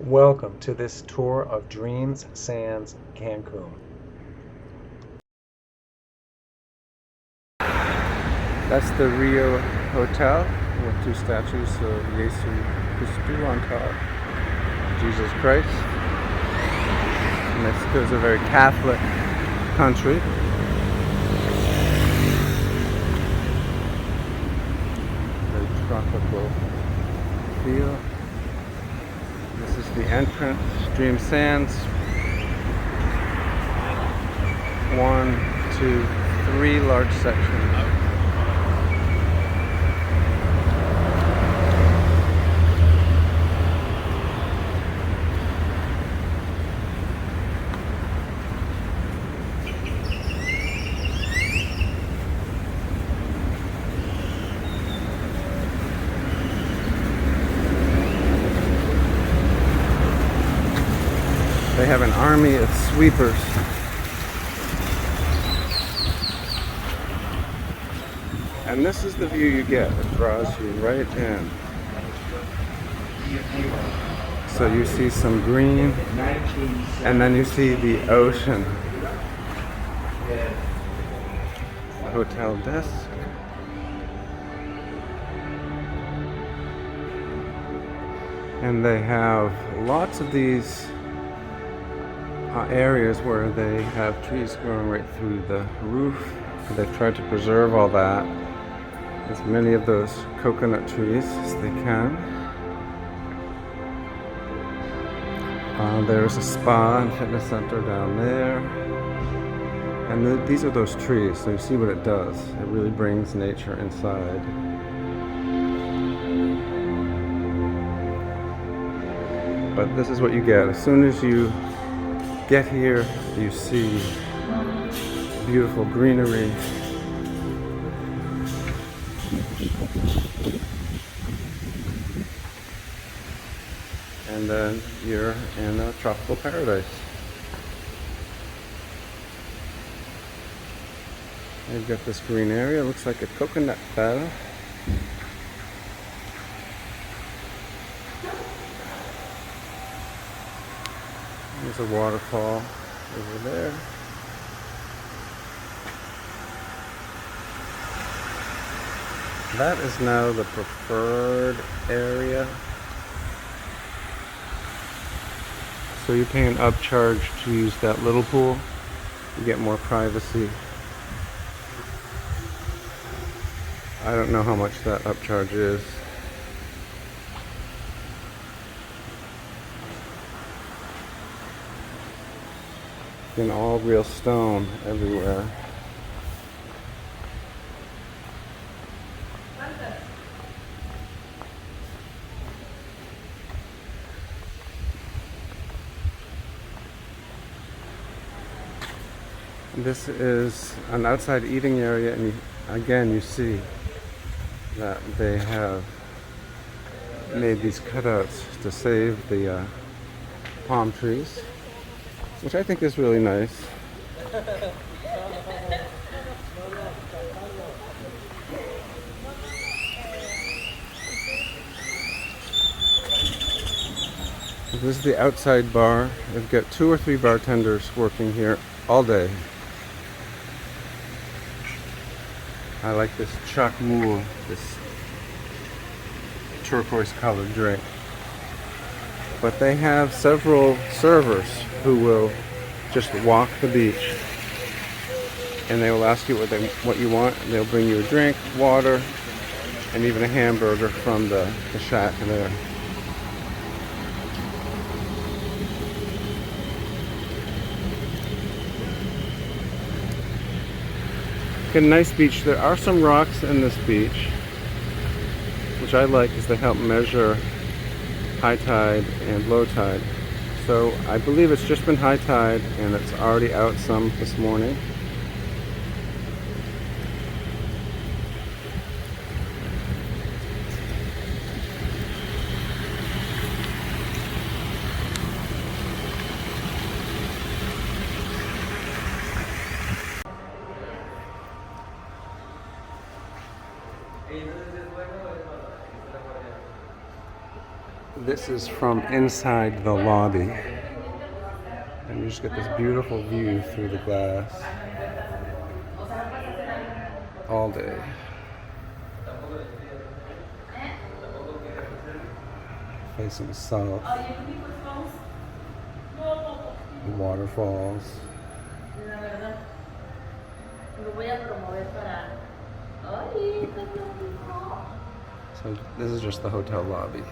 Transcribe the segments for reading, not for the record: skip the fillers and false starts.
Welcome to this tour of Dreams Sands Cancun. That's the Rio Hotel with two statues of Yesu Christu on top, Jesus Christ. Mexico is a very Catholic country. Very tropical feel. This is the entrance, Dream Sands. 1, 2, 3 large sections. They have an army of sweepers. And this is the view you get. It draws you right in. So you see some green, and then you see the ocean. Hotel desk. And they have lots of these areas where they have trees growing right through the roof. They've tried to preserve all that, as many of those coconut trees as they can. There's a spa and fitness center down there, and these are those trees, so you see what it does. It really brings nature inside. But this is what you get. As soon as you get here, you see beautiful greenery. And then you're in a tropical paradise. You've got this green area, looks like a coconut bell. There's a waterfall over there. That is now the preferred area. So you pay an upcharge to use that little pool. You get more privacy. I don't know how much that upcharge is. In all real stone everywhere. This is an outside eating area, and again you see that they have made these cutouts to save the palm trees, which I think is really nice. This is the outside bar. They've got 2 or 3 bartenders working here all day. I like this Chuck Mool, this turquoise colored drink. But they have several servers who will just walk the beach, and they will ask you what you want, and they'll bring you a drink, water, and even a hamburger from the shack there. A nice beach. There are some rocks in this beach, which I like because they help measure high tide and low tide. So I believe it's just been high tide, and it's already out some this morning. This is from inside the lobby. And you just get this beautiful view through the glass all day. Facing south. Waterfalls. So this is just the hotel lobby.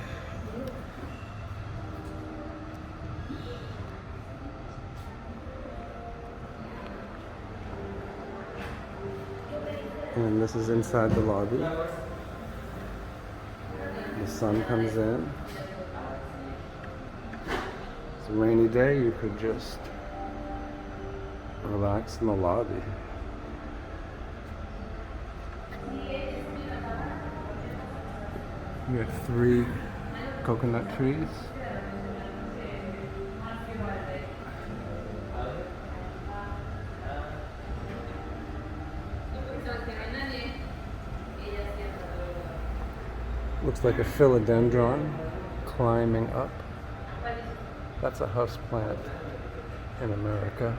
And this is inside the lobby. The sun comes in. It's a rainy day, you could just relax in the lobby. We have 3 coconut trees. Looks like a philodendron climbing up. That's a house plant in America.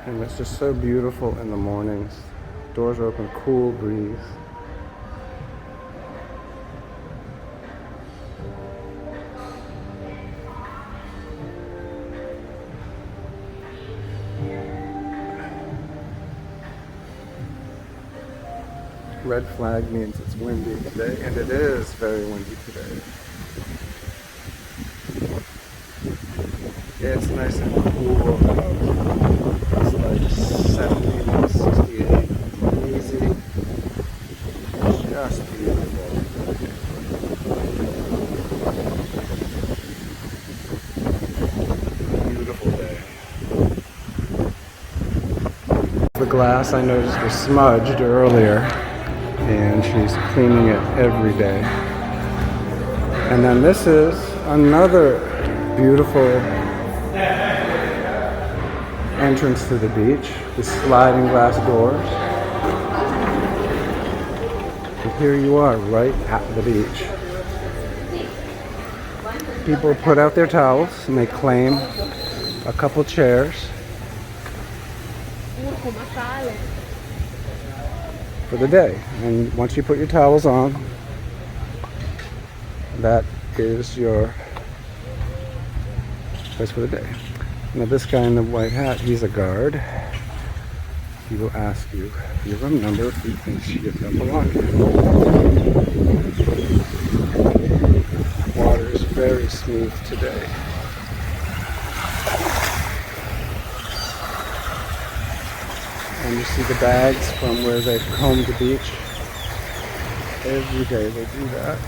And it's just so beautiful in the mornings. Doors are open, cool breeze. Red flag means it's windy today, and it is very windy today. It's nice and cool out. It's like 70, 68, easy. Just beautiful. Beautiful day. The glass I noticed was smudged earlier, and she's cleaning it every day. And then this is another beautiful entrance to the beach, the sliding glass doors. And here you are, right at the beach. People put out their towels and they claim a couple chairs for the day. And once you put your towels on, that is your place for the day. Now this guy in the white hat, he's a guard. He will ask you for your room number if he thinks you don't belong here. Water is very smooth today. And you see the bags from where they comb the beach. Every day they do that.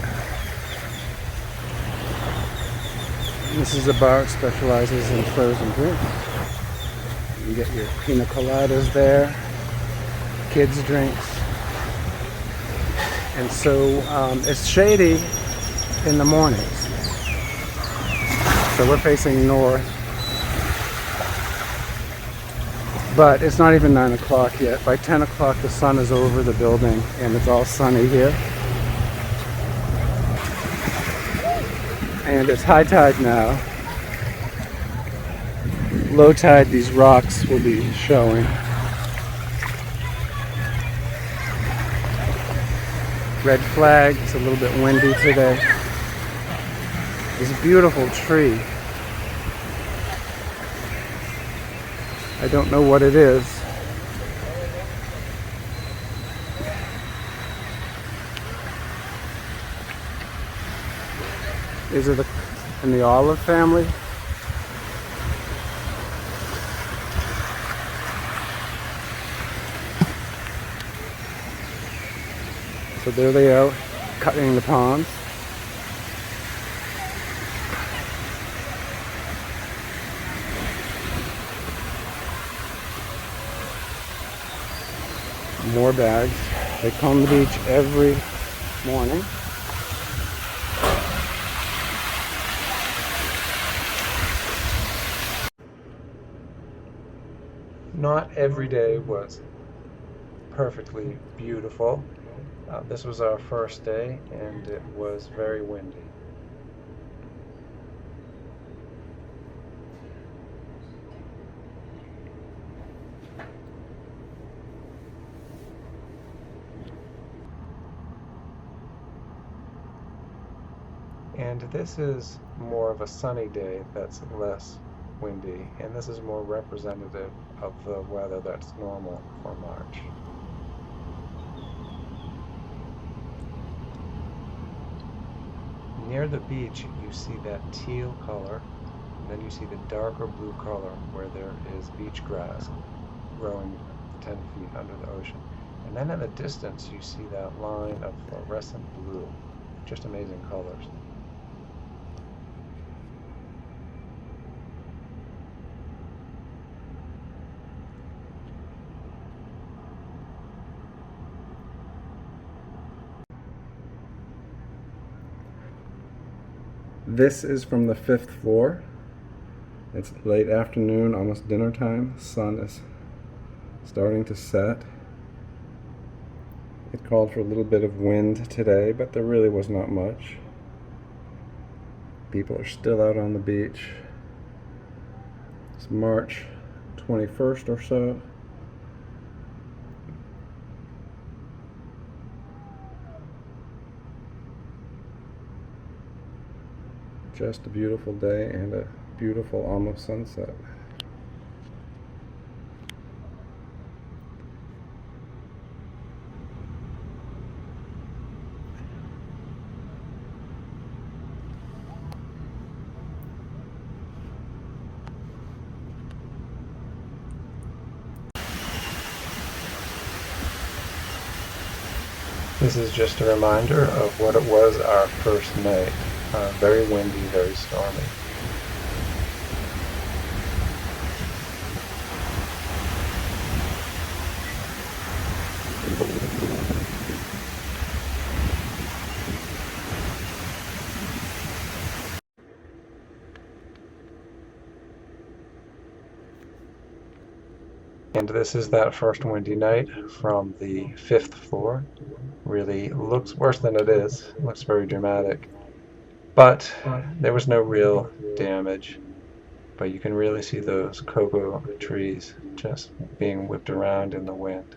This is a bar that specializes in frozen drinks. You get your pina coladas there, kids' drinks. And so it's shady in the mornings. So we're facing north. But it's not even 9 o'clock yet. By 10 o'clock the sun is over the building and it's all sunny here. And it's high tide now. Low tide, these rocks will be showing. Red flag, it's a little bit windy today. This beautiful tree. I don't know what it is. Is it in the olive family? So there they are, cutting the palms. More bags. They comb the beach every morning. Not every day was perfectly beautiful. This was our first day, and it was very windy. And this is more of a sunny day that's less windy, and this is more representative of the weather that's normal for March. Near the beach, you see that teal color, and then you see the darker blue color where there is beach grass growing 10 feet under the ocean. And then in the distance, you see that line of fluorescent blue. Just amazing colors. This is from the 5th floor. It's late afternoon, almost dinner time. Sun is starting to set. It called for a little bit of wind today, but there really was not much. People are still out on the beach. It's March 21st or so. Just a beautiful day and a beautiful almost sunset. This is just a reminder of what it was our first night. Very windy, very stormy. And this is that first windy night from the 5th floor. Really looks worse than it is. It looks very dramatic. But there was no real damage. But you can really see those cocoa trees just being whipped around in the wind.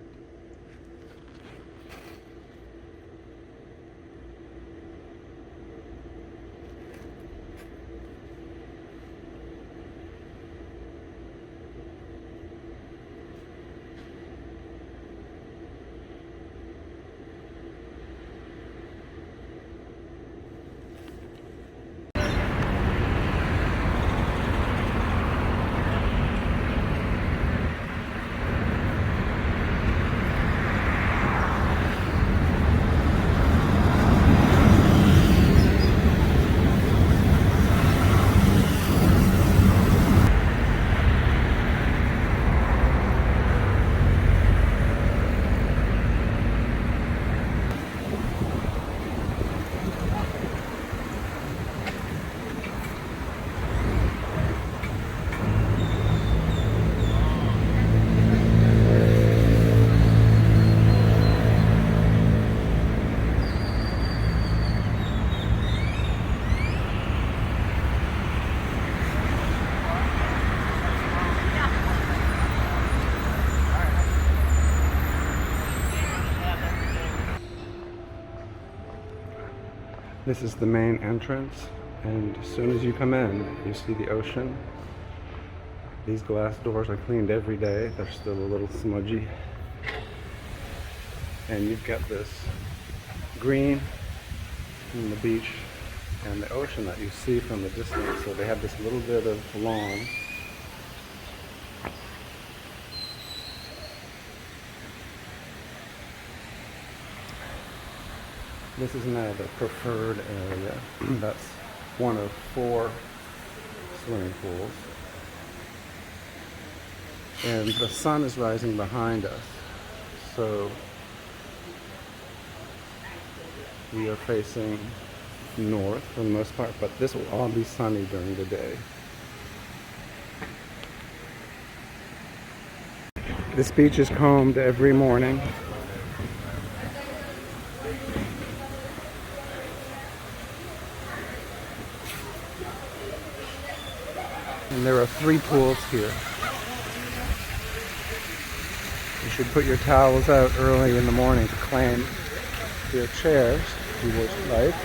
This is the main entrance, and as soon as you come in, you see the ocean. These glass doors are cleaned every day. They're still a little smudgy. And you've got this green from the beach and the ocean that you see from the distance. So they have this little bit of lawn. This is now the preferred area. That's one of 4 swimming pools. And the sun is rising behind us, so we are facing north for the most part, but this will all be sunny during the day. This beach is combed every morning And there are 3 pools here. You should put your towels out early in the morning to claim your chairs, if you would like.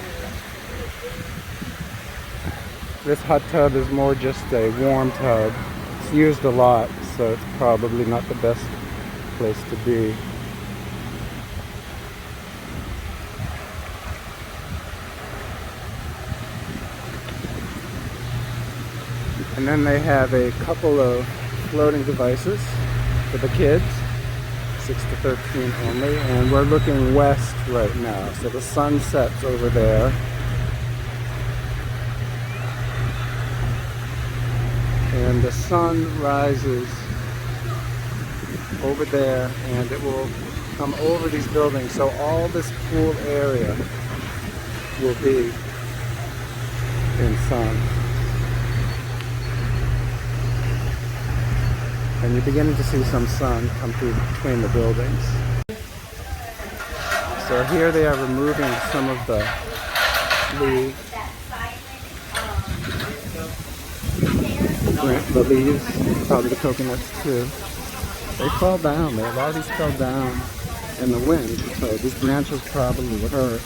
This hot tub is more just a warm tub. It's used a lot, so it's probably not the best place to be. And then they have a couple of floating devices for the kids, 6 to 13 only, and we're looking west right now, so the sun sets over there. And the sun rises over there, and it will come over these buildings, so all this pool area will be in sun. And you're beginning to see some sun come through between the buildings. So here they are removing some of the leaves, probably the coconuts too. They fall down. A lot of these fell down in the wind, so these branches probably would hurt.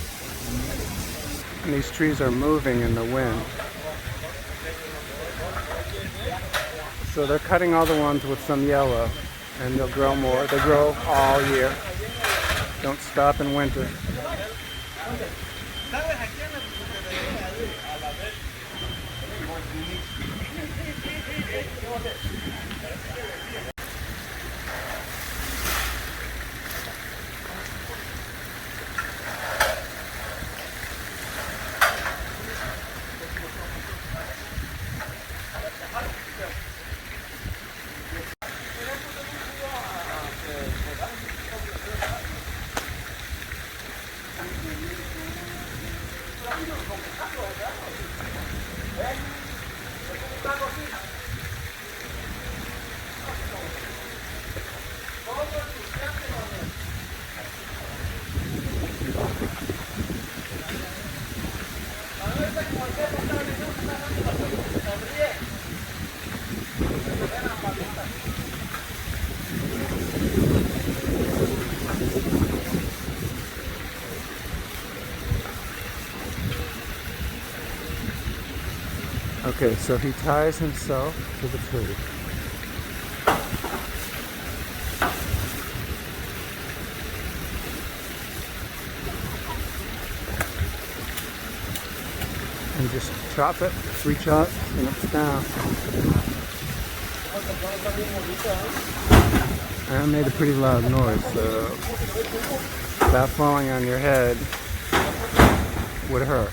And these trees are moving in the wind. So they're cutting all the ones with some yellow, and they'll grow more. They grow all year. Don't stop in winter. Okay, so he ties himself to the tree. And just chop it, 3 chops, and it's down. And it made a pretty loud noise, so that falling on your head would hurt.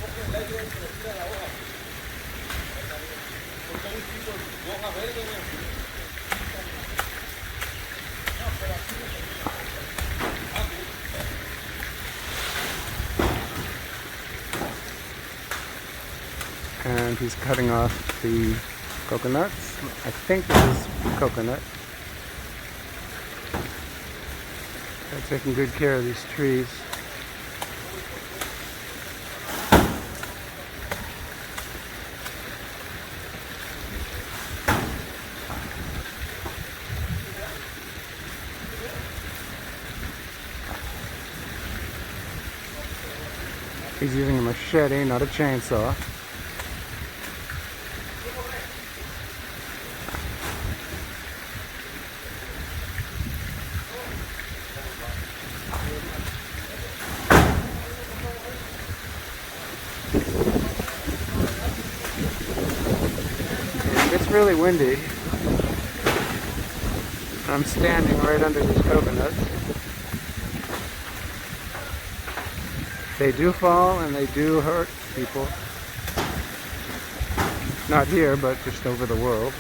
And he's cutting off the coconuts. I think this is coconut. They're taking good care of these trees. He's using a machete, not a chainsaw. It's really windy. I'm standing right under these coconuts. They do fall and they do hurt people. Not here, but just over the world.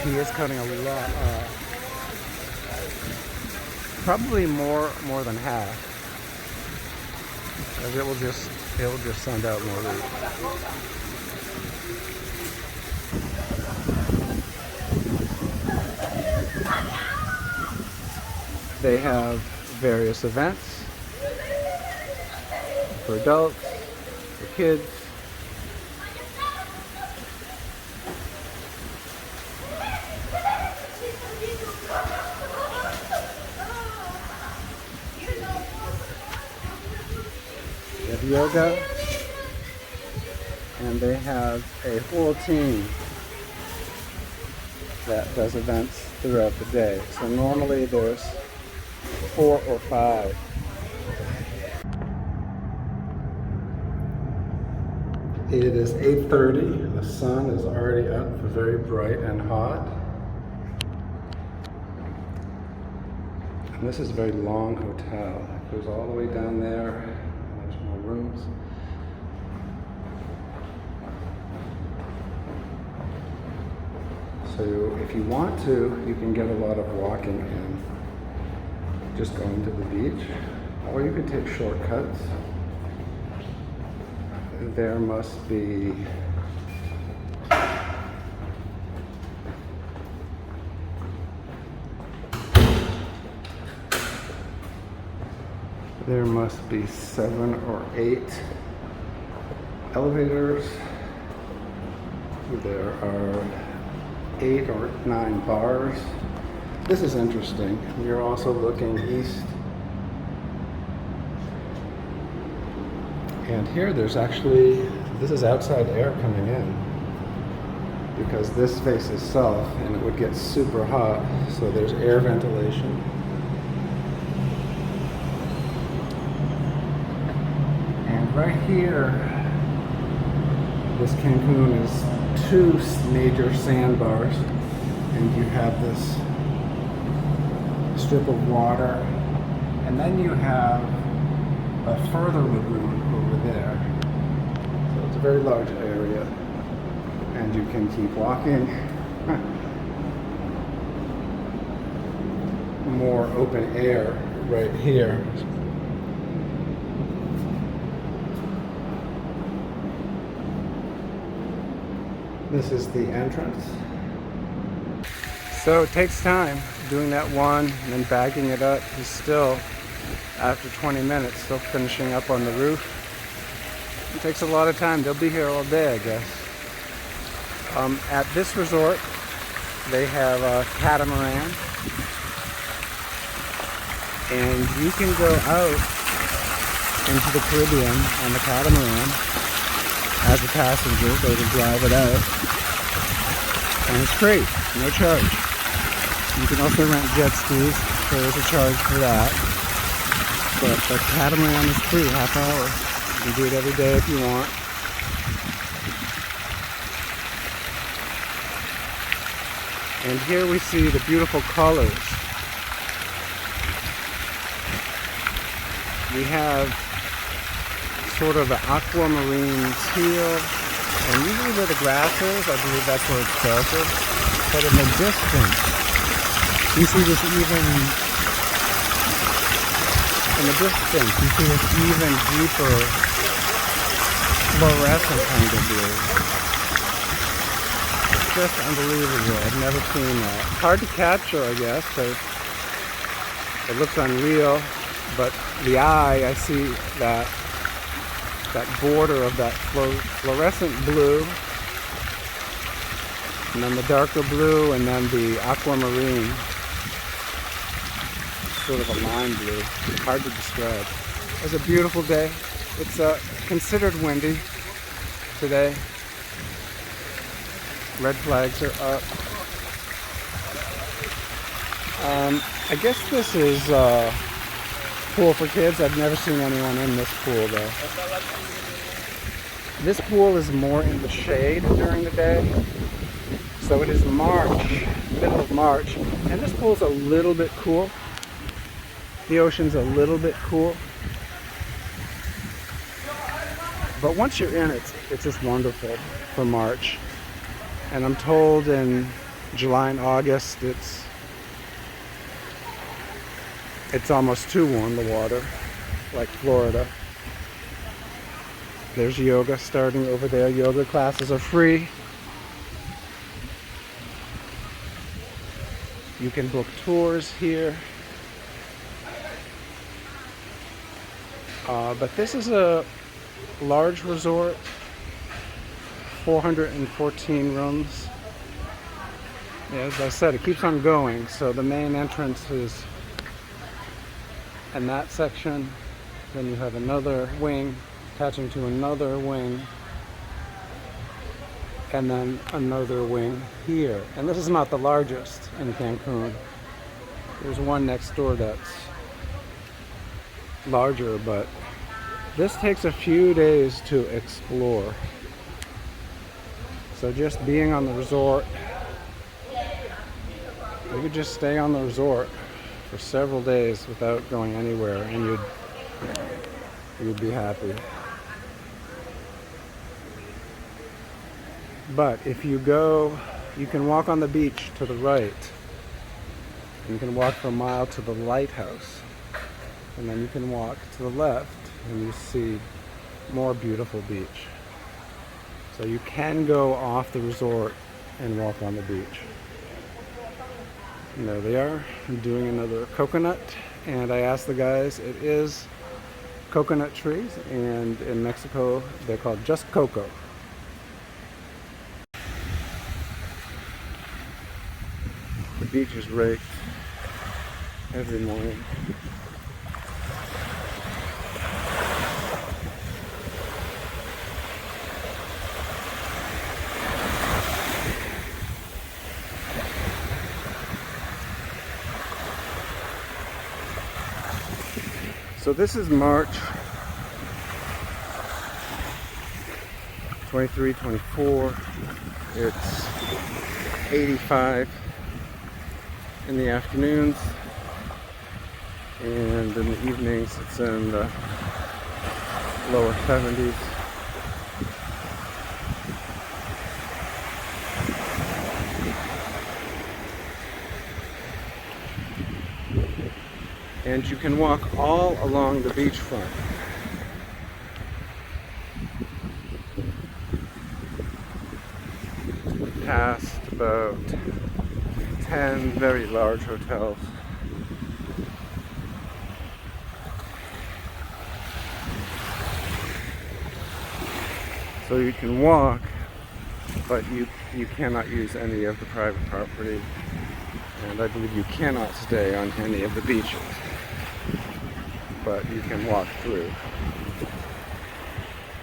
He is cutting a lot off. Probably more than half. As it will just send out more leaves. They have various events for adults, for kids. They have yoga, and they have a whole team that does events throughout the day. So normally there's 4 or 5. It is 8:30. The sun is already up, very bright and hot. And this is a very long hotel. It goes all the way down there. There's more rooms. So if you want to, you can get a lot of walking in, just going to the beach, or you can take shortcuts. There must be There must be 7 or 8 elevators. There are 8 or 9 bars. This is interesting. We are also looking east. And here there's actually, this is outside air coming in, because this faces south and it would get super hot, so there's air ventilation. And right here, this Cancun is 2 major sandbars, and you have this strip of water, and then you have a further lagoon over there. So it's a very large area, and you can keep walking. More open air right here. This is the entrance. So it takes time doing that one and then bagging it up. He's still, after 20 minutes, still finishing up on the roof. It takes a lot of time. They'll be here all day, I guess. At this resort, they have a catamaran, and you can go out into the Caribbean on the catamaran as a passenger. They can drive it out, and it's free, no charge. You can also rent jet skis. There is a charge for that, but the catamaran is free, half hour. You can do it every day if you want. And here we see the beautiful colors. We have sort of an aquamarine teal, and usually where the grass is, I believe that's where it's darker. But in the distance, you see this even, in the distance, you see this even deeper fluorescent kind of blue. It's just unbelievable. I've never seen that. Hard to capture, I guess, because it looks unreal, but the eye, I see that border of that fluorescent blue, and then the darker blue, and then the aquamarine, sort of a lime blue. Hard to describe. It was a beautiful day. It's considered windy today. Red flags are up. I guess this is a pool for kids. I've never seen anyone in this pool though. This pool is more in the shade during the day. So it is March, middle of March, and this pool's a little bit cool. The ocean's a little bit cool. But once you're in it, it's just wonderful for March. And I'm told in July and August it's It's almost too warm, the water, like Florida. There's yoga starting over there. Yoga classes are free. You can book tours here. But this is a large resort, 414 rooms. Yeah, as I said, it keeps on going. So the main entrance is in that section. Then you have another wing attaching to another wing, and then another wing here. And this is not the largest in Cancun. There's one next door that's larger, but this takes a few days to explore. So just being on the resort, you could just stay on the resort for several days without going anywhere, and you'd be happy. But if you go, you can walk on the beach to the right. You can walk for a mile to the lighthouse. And then you can walk to the left and you see more beautiful beach. So you can go off the resort and walk on the beach. And there they are. I'm doing another coconut. And I asked the guys, it is coconut trees. And in Mexico, they're called just coco. The beach is raked every morning. So this is March 23, 24. It's 85 in the afternoons, and in the evenings it's in the lower 70s. And you can walk all along the beachfront. Past about 10 very large hotels. So you can walk, but you cannot use any of the private property. And I believe you cannot stay on any of the beaches, but you can walk through.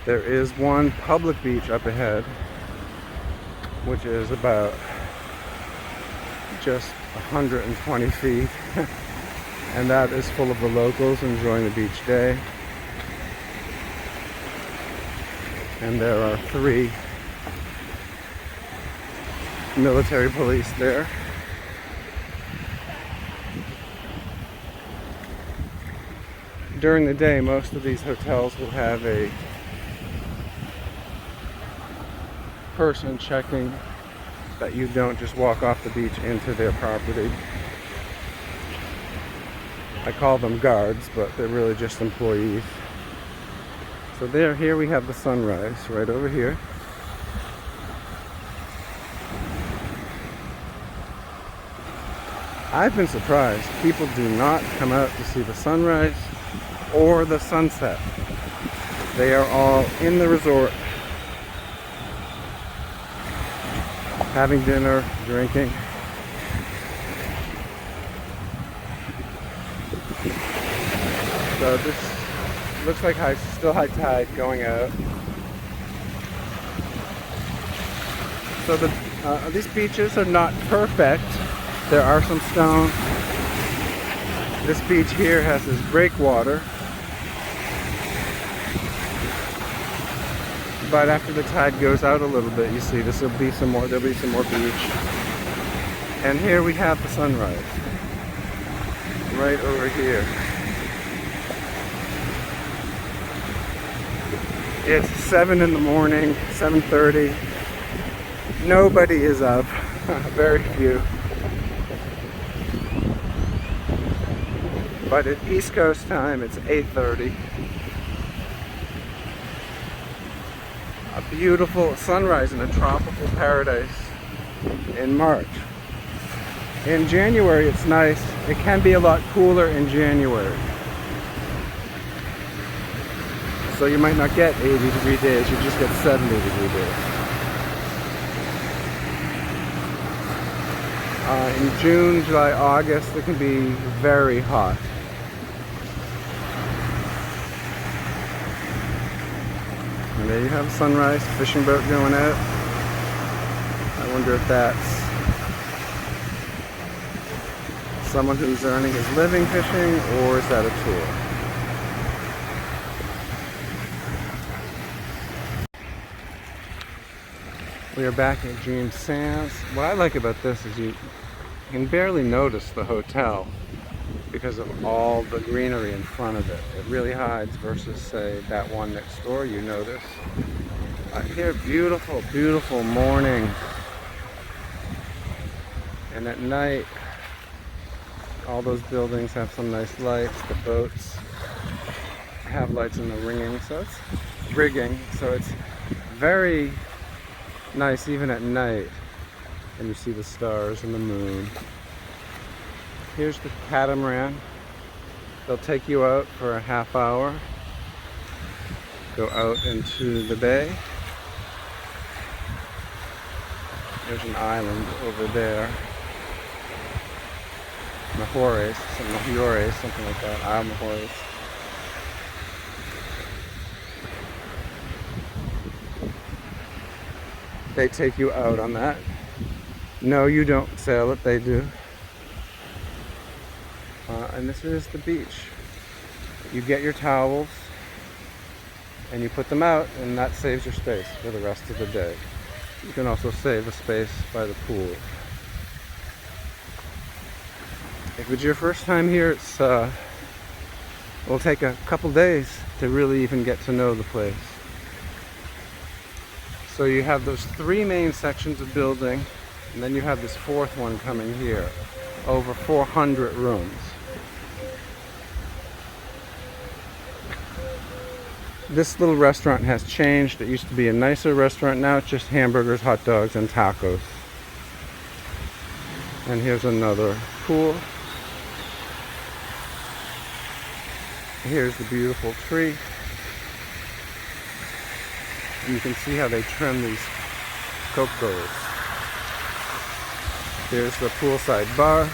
There is one public beach up ahead, which is about just 120 feet, and that is full of the locals enjoying the beach day. And there are 3 military police there. During the day, most of these hotels will have a person checking that you don't just walk off the beach into their property. I call them guards, but they're really just employees. So here we have the sunrise right over here. I've been surprised. People do not come out to see the sunrise or the sunset. They are all in the resort, having dinner, drinking. So this looks like still high tide going out. So these beaches are not perfect. There are some stones. This beach here has this breakwater. But after the tide goes out a little bit, you see there'll be some more beach. And here we have the sunrise. Right over here. It's 7 in the morning, 7:30. Nobody is up. Very few. But at East Coast time, it's 8:30. A beautiful sunrise in a tropical paradise in March. In January, it's nice. It can be a lot cooler in January. So you might not get 80-degree days, you just get 70-degree days. In June, July, August, it can be very hot. And there you have sunrise, fishing boat going out. I wonder if that's someone who's earning his living fishing, or is that a tour? We are back at Dream Sands. What I like about this is you can barely notice the hotel because of all the greenery in front of it. It really hides versus, say, that one next door you notice. Here, beautiful, beautiful morning. And at night, all those buildings have some nice lights. The boats have lights in the rigging, so it's very nice even at night. And you see the stars and the moon. Here's the Catamaran. They'll take you out for a half hour. Go out into the bay. There's an island over there. Mahores, something like that. Mahores. They take you out on that. No, you don't sail it, they do. And this is the beach. You get your towels and you put them out, and that saves your space for the rest of the day. You can also save a space by the pool. If it's your first time here, it'll take a couple days to really even get to know the place. So you have those three main sections of building, and then you have this fourth one coming here. Over 400 rooms. This little restaurant has changed. It used to be a nicer restaurant. Now it's just hamburgers, hot dogs, and tacos. And here's another pool. Here's the beautiful tree. And you can see how they trim these cocos. Here's the poolside bar.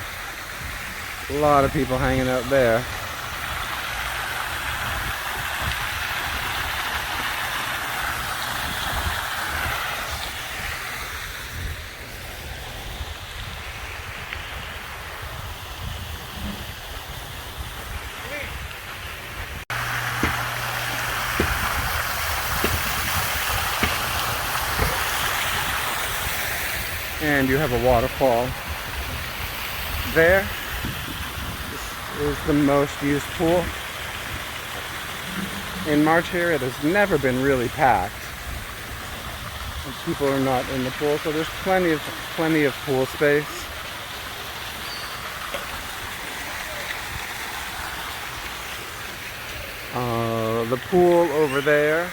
A lot of people hanging out there. And you have a waterfall there. This is the most used pool. In March here, it has never been really packed. And people are not in the pool, so there's plenty of pool space. The pool over there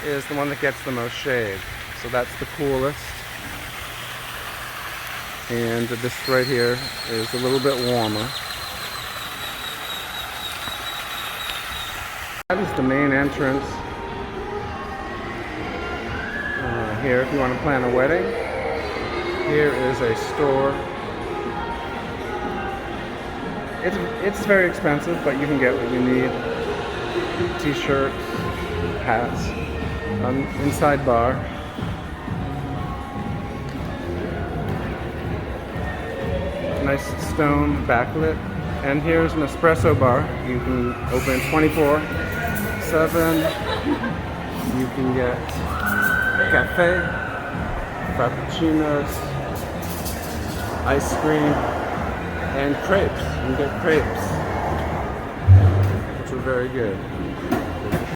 is the one that gets the most shade, so that's the coolest. And this right here is a little bit warmer. That is the main entrance. Here, if you want to plan a wedding, here is a store. It's very expensive, but you can get what you need. T-shirts, hats, inside bar. Nice stone backlit. And here's an espresso bar. You can open 24/7. You can get cafe, frappuccinos, ice cream, and crepes. You can get crepes, which are very good.